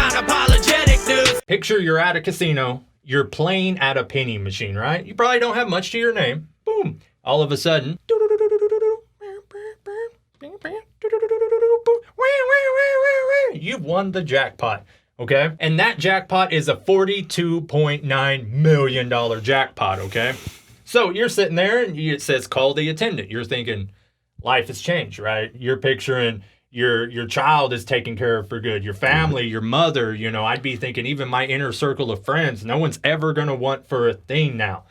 Non-apologetic news. Picture you're at a casino. You're playing at a penny machine, right? You probably don't have much to your name. Boom. All of a sudden, you've won the jackpot, okay? And that jackpot is a $42.9 million jackpot, okay? So you're sitting there and it says, call the attendant. You're thinking, life has changed, right? You're picturing your child is taken care of for good. Your family, your mother, you know, I'd be thinking even my inner circle of friends, no one's ever going to want for a thing now.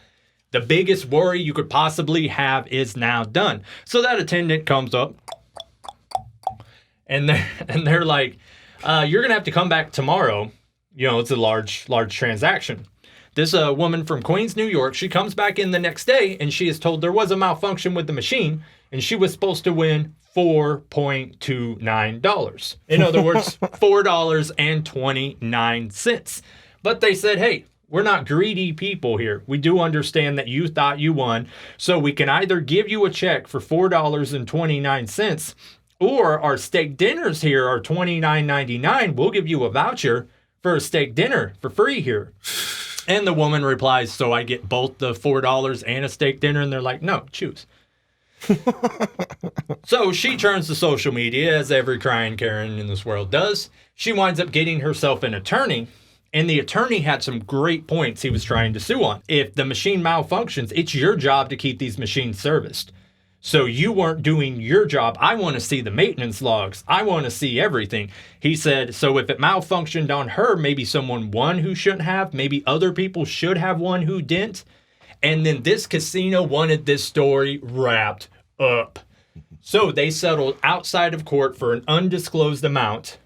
The biggest worry you could possibly have is now done. So that attendant comes up and they're like, you're going to have to come back tomorrow. You know, it's a large transaction. This woman from Queens, New York, she comes back in the next day and she is told there was a malfunction with the machine and she was supposed to win $4.29. In other words, $4.29. But they said, hey, we're not greedy people here. We do understand that you thought you won. So we can either give you a check for $4.29 or our steak dinners here are $29.99. We'll give you a voucher for a steak dinner for free here. And the woman replies, so I get both the $4 and a steak dinner? And they're like, no, choose. So she turns to social media, as every crying Karen in this world does. She winds up getting herself an attorney, and the attorney had some great points he was trying to sue on. If the machine malfunctions, it's your job to keep these machines serviced. So you weren't doing your job. I want to see the maintenance logs. I want to see everything. He said, so if it malfunctioned on her, maybe someone won who shouldn't have. Maybe other people should have won who didn't. And then this casino wanted this story wrapped up. So they settled outside of court for an undisclosed amount.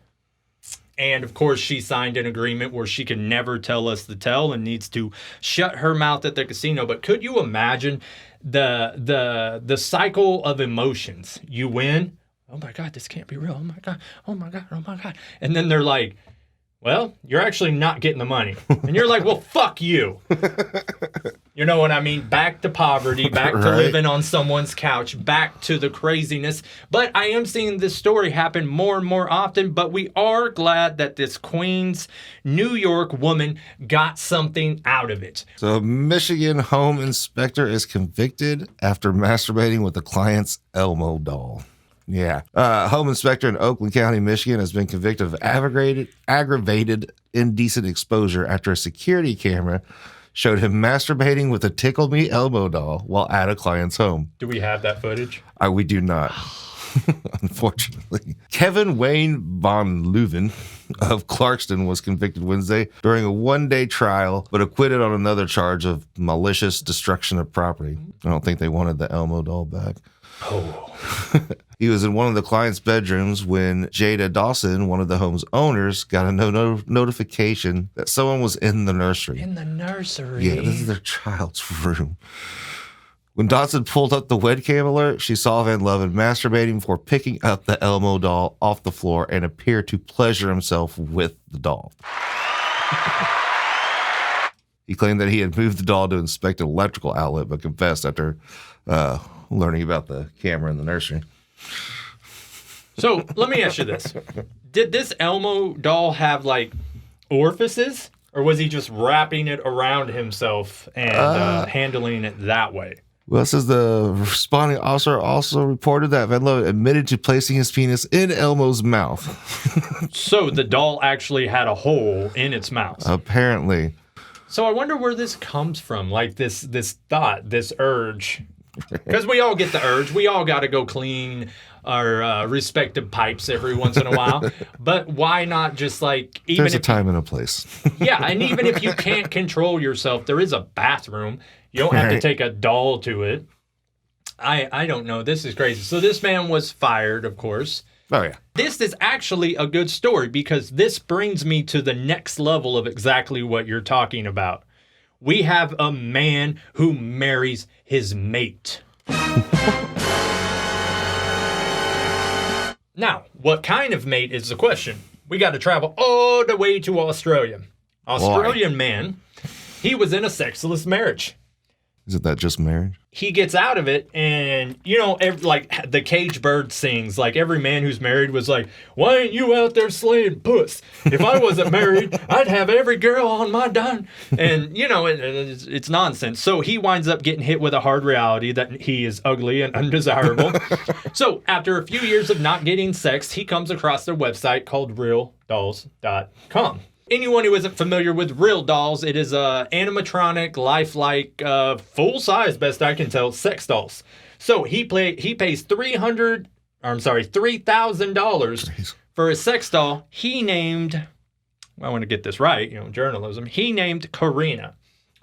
And of course, she signed an agreement where she can never tell us the tale and needs to shut her mouth at the casino. But could you imagine the cycle of emotions? You win. Oh my God, this can't be real. Oh my God. Oh my God. Oh my God. And then they're like, well, you're actually not getting the money. And you're like, well, fuck you. You know what I mean? Back to poverty, back to living on someone's couch, back to the craziness. But I am seeing this story happen more and more often, but we are glad that this Queens, New York woman got something out of it. So a Michigan home inspector is convicted after masturbating with the client's Elmo doll. Yeah. Home inspector in Oakland County, Michigan has been convicted of aggravated indecent exposure after a security camera showed him masturbating with a Tickle Me Elmo doll while at a client's home. Do we have that footage? We do not, unfortunately. Kevin Wayne Von Leuven of Clarkston was convicted Wednesday during a one-day trial, but acquitted on another charge of malicious destruction of property. I don't think they wanted the Elmo doll back. Oh. He was in one of the client's bedrooms when Jada Dawson, one of the home's owners, got a notification that someone was in the nursery. In the nursery? Yeah, this is their child's room. When Dawson pulled up the webcam alert, she saw Van Leeuwen masturbating before picking up the Elmo doll off the floor and appeared to pleasure himself with the doll. He claimed that he had moved the doll to inspect an electrical outlet, but confessed after learning about the camera in the nursery. So let me ask you this. Did this Elmo doll have like orifices, or was he just wrapping it around himself and handling it that way? Well, it says the responding officer also reported that Van Leeuwen admitted to placing his penis in Elmo's mouth. So the doll actually had a hole in its mouth. Apparently. So I wonder where this comes from, like this thought, this urge. Because we all get the urge. We all got to go clean our respective pipes every once in a while. But why not just like... even There's a time and a place. Yeah, and even if you can't control yourself, there is a bathroom. You don't have to take a doll to it. I don't know. This is crazy. So this man was fired, of course. Oh, yeah. This is actually a good story because this brings me to the next level of exactly what you're talking about. We have a man who marries his mate. Now, what kind of mate is the question? We got to travel all the way to Australia. Australian man, he was in a sexless marriage. Isn't that just marriage? He gets out of it, and, like the cage bird sings, like every man who's married was like, why ain't you out there slaying puss? If I wasn't married, I'd have every girl on my dime. And, it's nonsense. So he winds up getting hit with a hard reality that he is ugly and undesirable. So after a few years of not getting sex, he comes across their website called realdolls.com. Anyone who isn't familiar with Real Dolls, it is a animatronic, lifelike, full-size, best I can tell, sex dolls. So he pays $3,000 for a sex doll. He named, I want to get this right, journalism. He named Karina.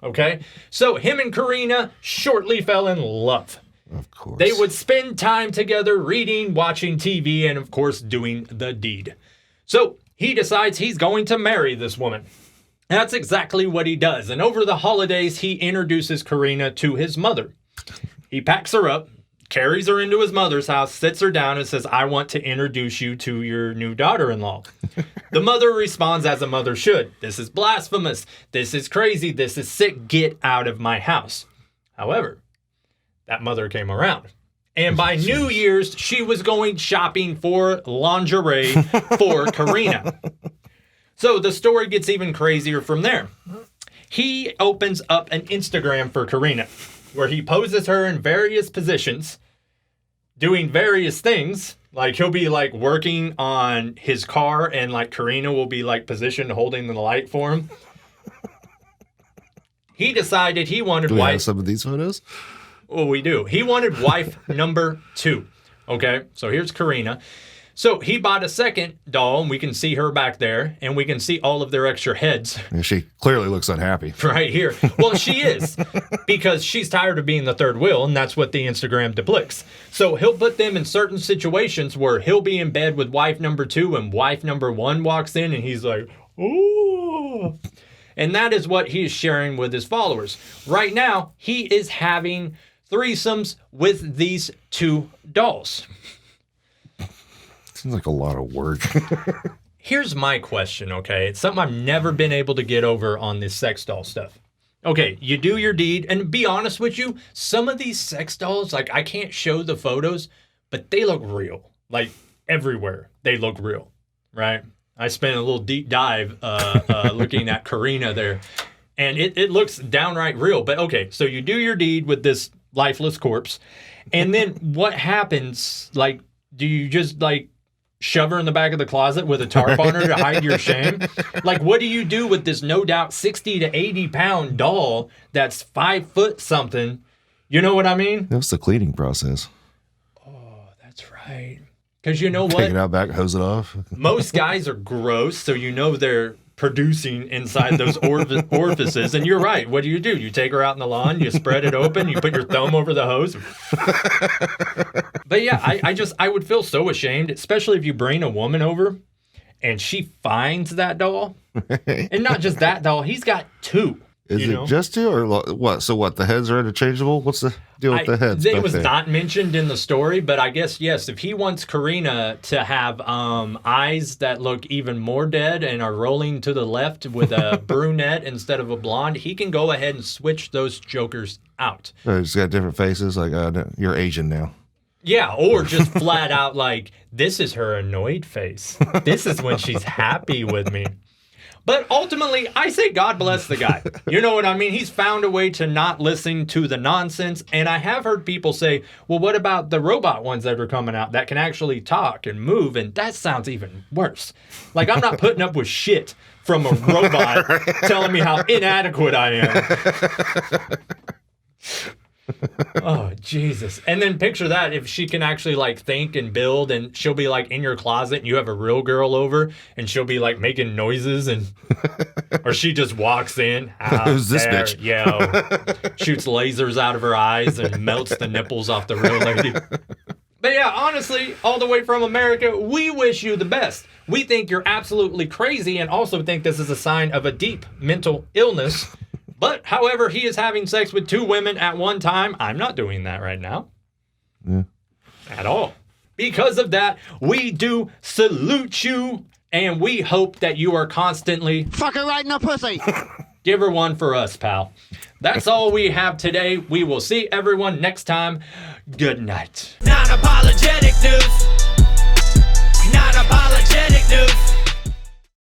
Okay, so him and Karina shortly fell in love. Of course, they would spend time together, reading, watching TV, and of course, doing the deed. So he decides he's going to marry this woman. That's exactly what he does. And over the holidays, he introduces Karina to his mother. He packs her up, carries her into his mother's house, sits her down, and says, I want to introduce you to your new daughter-in-law. The mother responds as a mother should. This is blasphemous. This is crazy. This is sick. Get out of my house. However, that mother came around. And by New Year's, she was going shopping for lingerie for Karina. So the story gets even crazier from there. He opens up an Instagram for Karina, where he poses her in various positions, doing various things. Like he'll be like working on his car, and like Karina will be like positioned holding the light for him. He decided he wanted Do we have some of these photos? Well, we do. He wanted wife number 2. Okay, so here's Karina. So he bought a second doll, and we can see her back there, and we can see all of their extra heads. Yeah, she clearly looks unhappy. Right here. Well, she is, because she's tired of being the third wheel, and that's what the Instagram depicts. So he'll put them in certain situations where he'll be in bed with wife number 2, and wife number 1 walks in, and he's like, ooh. And that is what he is sharing with his followers. Right now, he is having threesomes with these 2 dolls. Seems like a lot of work. Here's my question, okay? It's something I've never been able to get over on this sex doll stuff. Okay, you do your deed, and be honest with you, some of these sex dolls, like I can't show the photos, but they look real. Like everywhere, they look real, right? I spent a little deep dive looking at Karina there, and it looks downright real. But okay, so you do your deed with this lifeless corpse, and then what happens? Like, do you just like shove her in the back of the closet with a tarp on her to hide your shame? Like, what do you do with this no doubt 60 to 80 pound doll that's 5 foot something? You know what I mean? What's the cleaning process? Oh, that's right. Because you know what? Take it out back, hose it off. Most guys are gross, so you know they're producing inside those orifices. And you're right. What do? You take her out in the lawn, you spread it open, you put your thumb over the hose. But yeah, I would feel so ashamed, especially if you bring a woman over and she finds that doll. And not just that doll, he's got 2. Is it just 2 or what? So what? The heads are interchangeable? What's the deal with the heads? It was not mentioned in the story, but I guess, yes, if he wants Karina to have eyes that look even more dead and are rolling to the left with a brunette instead of a blonde, he can go ahead and switch those jokers out. So he's got different faces, like you're Asian now. Yeah, or just flat out like, this is her annoyed face. This is when she's happy with me. But ultimately, I say God bless the guy. You know what I mean? He's found a way to not listen to the nonsense. And I have heard people say, well, what about the robot ones that are coming out that can actually talk and move? And that sounds even worse. Like, I'm not putting up with shit from a robot telling me how inadequate I am. Oh, Jesus. And then picture that if she can actually like think and build, and she'll be like in your closet and you have a real girl over and she'll be like making noises, and or she just walks in. Who's this bitch? Yeah. Shoots lasers out of her eyes and melts the nipples off the real lady. But yeah, honestly, all the way from America, we wish you the best. We think you're absolutely crazy and also think this is a sign of a deep mental illness. But, however, he is having sex with 2 women at one time. I'm not doing that right now. Yeah. At all. Because of that, we do salute you, and we hope that you are constantly... Fuck her right in the pussy! Give her one for us, pal. That's all we have today. We will see everyone next time. Good night. Non Apologetic News. Non Apologetic News.